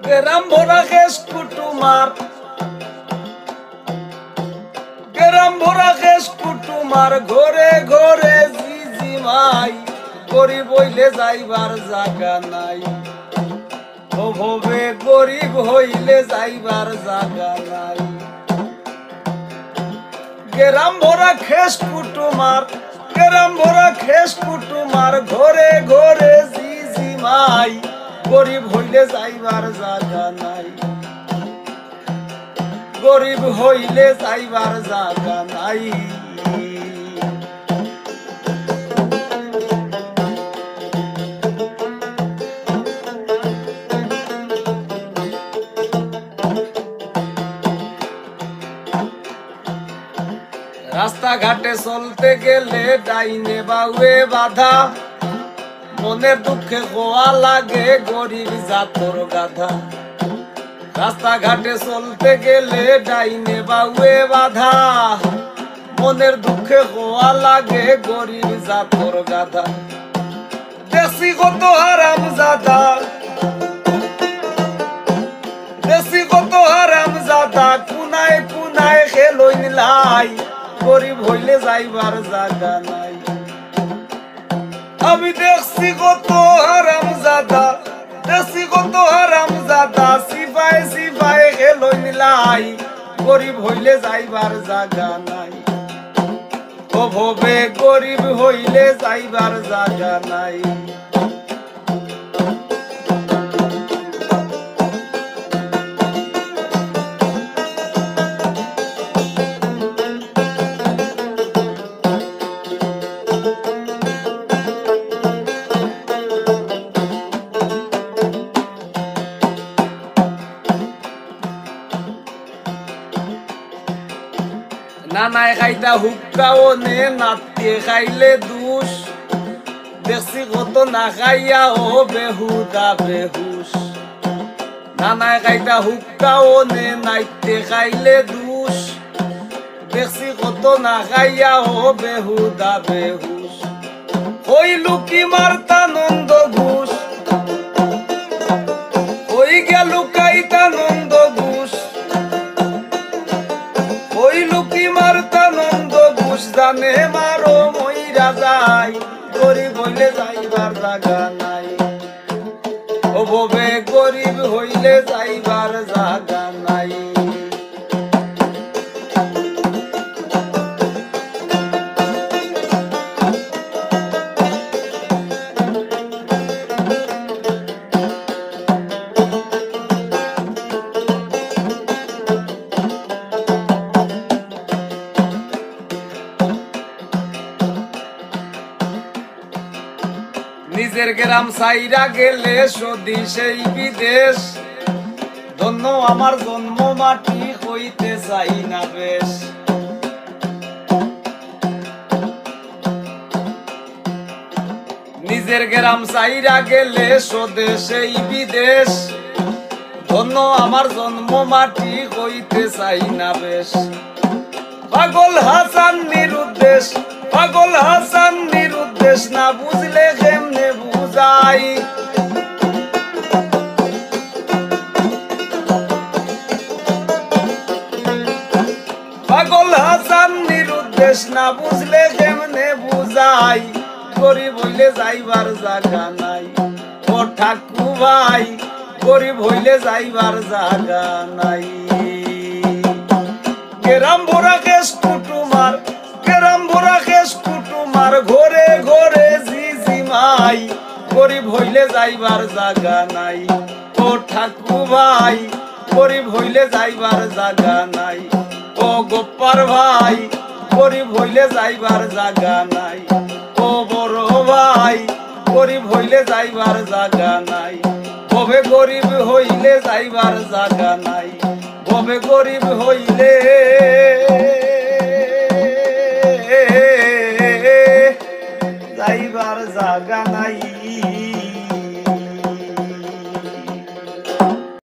গ্রাম ভরা কেশ কুটুমার, গ্রাম ভরা কেশ কুটুমার, ঘরে ঘরে জিজিমাই, গরিব হইলে যাইবার জাগা নাই। ও ভবে গরিব হইলে যাইবার জাগা নাই। গ্রাম ভরা খেস কুটুমার, গ্রাম ভরা খেস কুটুমার, ঘরে ঘরে জিজিমাই, গরিব হইলে যাইবার জাগা নাই। গরিব হইলে যাইবার জাগা নাই। রাস্তাঘাটে চলতে গেলে ডাইনে বাউয়ে বাধা, মনের দুঃখে গোয়া লাগে গরিব জাতর গাধা। রাস্তাঘাটে চলতে গেলে ডাইনে বাউয়ে বাধা, মনের দুঃখে গোয়া লাগে গরিব জাতর গাধা। দেশি কত হারাম জাদা, দেশি কত হারাম জাদা, কুনায় কুনায় খেলইন লাই, গরিব হইলে যাইবার জাগা নাই। আমি দেখছি কত হারাম জাদা, দেখছি কত হারাম জাদা, সিপাই সিপাই খেলইন লাই, গরিব হইলে যাইবার জাগা নাই। ও ভবে গরিব হইলে যাইবার জাগা নাই। নানায় খাইতা হুক্কাও নে, নাতিয়ে খাইলে দুষ, দেখছি কত না খাইয়া ও বেহুদা বেহুশ। নানায় খাইতা হুক্কাও নে, নাইতে খাইলে দুষ, দেখছি কত না খাইয়া ও বেহুদা বেহুশ। ওই লুকি মারতা নন্দ ঘুষ, ওই গেল কাইতা নন্দ ঘুষ, ওই লুকি মারতা নন্দ ঘুষ, জানে মারো মইরা যায়, গরিব হইলে যাইবার জাগা নাই। ও ভবে গরিব হইলে যাইবার জাগা নাই। নিজের গ্রাম সাইরা গেলে সদি সেই বিদেশ, ধন্য আমার জন্ম মাটি হইতে চাই না বেশ। নিজের গ্রাম সাইরা গেলে স্বদেশ এই বিদেশ, ধন্য আমার জন্ম মাটি হইতে চাই না বেশ। পাগল হাসান নিরুদ্দেশ, পাগল হাসান নিরুদ্দেশ, না বুঝলে কেমনে বুঝাই। পাগল হাসান নিরুদ্দেশ, না বুঝলে কেমনে বুঝাই, গরিব হইলে যাইবার জাগা নাই। ও ঠাকু ভাই, গরিব হইলে যাইবার জাগা নাই। গ্রাম ভরা কেশ কুটুমার, গ্রাম ভরা কেশ কুটুমার, ঘরে ঘরে জিজিমাই, গরিব হইলে যাইবার জাগা নাই। ও ঠাকু ভাই, গরিব হইলে যাইবার জাগা নাই। ও গোপার ভাই, গরিব হইলে যাইবার জাগা নাই। ও বড় ভাই, গরিব হইলে যাইবার জাগা নাই। ভবে গরিব হইলে যাইবার জাগা নাই। ভবে গরিব হইলে যাইবার জাগা